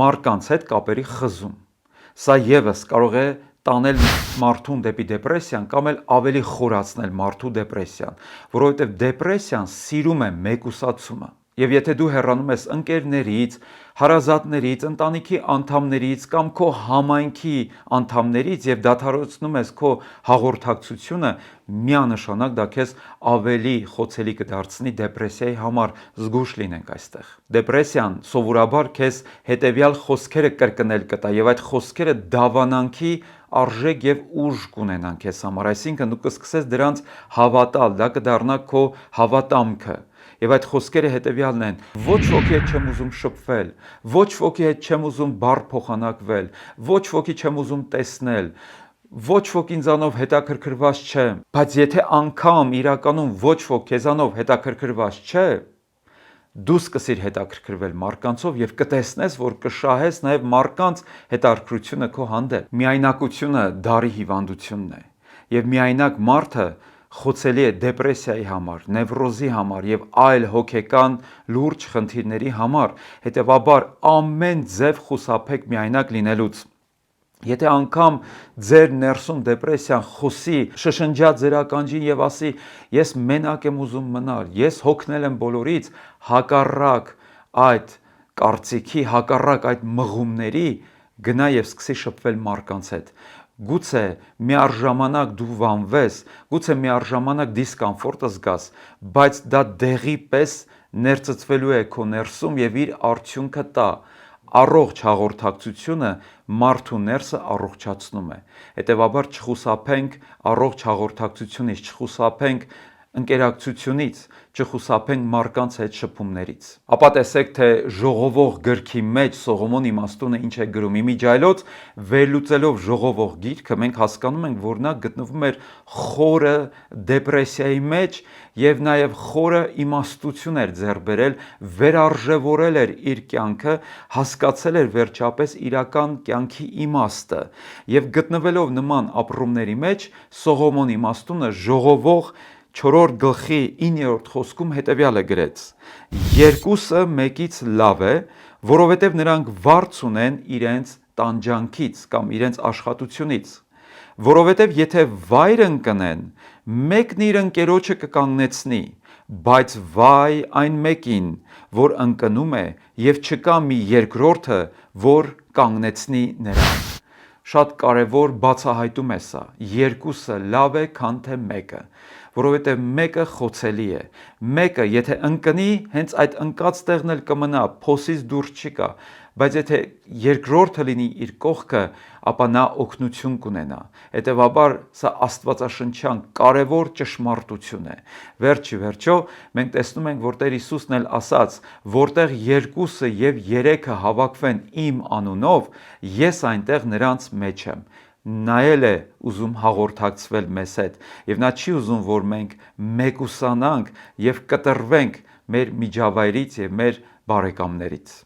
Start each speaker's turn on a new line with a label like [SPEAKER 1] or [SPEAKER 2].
[SPEAKER 1] Մարդկանց հետ կապերի խզում։ Սա ևս կարող է տանել մարդուն դեպի դեպրեսիան կամ էլ ավելի խորացնել մարդու դեպրեսիան, որովհետև դեպրեսիան սիրում է մեկուսացումը։ Եվ եթե դու հեռանում ես ընկերներից, հարազատներից, ընտանիքի անդամներից կամ քո համայնքի անդամներից և դադարեցնում ես քո հաղորդակցությունը, միանշանակ դա քեզ ավելի խոցելի կդարձնի դեպրեսիայի համար, զգույշ լինենք այստեղ։ Դեպրեսիան սովորաբար քեզ հետևյալ խոսքերը կրկնել կտա և այդ խոսքերը դավանանքի արժեք և ուժ կունենան քեզ համար, այսինքն դու կսկսես դրանց հավատալ, դա կդառնա քո հավատամքը։ Եվ այդ խոսքերը հետևյալն են. ոչ ոքի հետ չեմ ուզում շփվել, ոչ ոքի հետ չեմ ուզում բառ փոխանակվել, ոչ ոքի չեմ ուզում տեսնել, ոչ ոք ինձանով հետաքրքրված չէ, բայց եթե անգամ իրականում ոչ ոք քեզանով հետաքրքրված չէ, դու սկսիր հետաքրքրվել մարդկանցով և կտեսնես, որ կշահես նաև մարդկանց հետաքրքրությունը քո հանդեպ։ Միայնակությունը դարի հիվանդությունն է, և միայնակ մարդը խոցելի է դեպրեսիայի համար, նևրոզի համար և այլ հոգեկան լուրջ խնդիրների համար, հետևաբար ամեն ձև խուսափեք միայնակ լինելուց։ Եթե անգամ ձեր ներսում դեպրեսիան խոսի, շշնջա ձեր ականջին և ասի ես մենակ եմ ուզում մնալ, ես հոգնել եմ բոլորից, հակառակ այդ կարծիքի, հակառակ այդ մղումների, գնա և սկսի շփվել մարդկանց հետ։ Գուցե միառժամանակ դու վանվես, գուցե միառժամանակ դիսկոմֆորտ զգաս, բայց դա դեղի պես ներծծվելու է քո ներսում և իր արդյունքը տա։ Առողջ հաղորդակցությունը մարդու ներսը առողջացնում է։ Հետևաբար չխուսափենք առողջ հաղորդակցությունից, չխուսափենք ընկերակցությունից, չխուսափենք մարդկանց հետ շփումներից։ Ապա տեսեք, թե Ժողովող գրքի մեջ Սողոմոն իմաստունը ինչ է գրում։ Իմիջիայլոց վերլուծելով Ժողովող գիրքը, մենք հասկանում ենք, որ նա գտնվում էր խորը դեպրեսիայի մեջ և նաև խորը իմաստություն էր ձեռք բերել, վերարժևորել էր իր կյանքը, հասկացել էր վերջապես իրական կյանքի իմաստը։ Եվ գտնվելով նման ապրումների մեջ, Սողոմոն իմաստունը Ժողովող 4 գլխի 9-րդ խոսքում հետևյալը գրեց. երկուսը մեկից լավ է, որովհետև նրանք վարձ ունեն իրենց տանջանքից կամ իրենց աշխատությունից, որովհետև եթե վայր ընկնեն, մեկն իր ընկերոջը կկանգնեցնի, բայց վայ այն մեկին, որ ընկնում է և չկա մի երկրորդը, որ կանգնեցնի նրան։ Շատ կարևոր բացահայտում է սա, երկուսը լավ է, քան թե մեկը, որովհետև մեկը խոցելի է, մեկը եթե ընկնի, հենց այդ ընկած տեղն էլ կմնա, փոսից դուրս չի գա, բայց եթե երկրորդը լինի իր կողքը, ապա նա օգնություն կունենա։ Հետևաբար սա աստվածաշնչյան կարևոր ճշմարտություն է։ Վերջիվերջո մենք տեսնում ենք, որ Տեր Հիսուսն էլ ասաց. որտեղ երկուսը և երեքը հավաքվեն իմ անունով, ես այնտեղ նրանց մեջ եմ։ Նա էլ է ուզում հաղորդակցվել մեզ հետ, և նա չի ուզում, որ մենք մեկուսանանք և կտրվենք մեր միջավայրից և մեր բարեկամներից։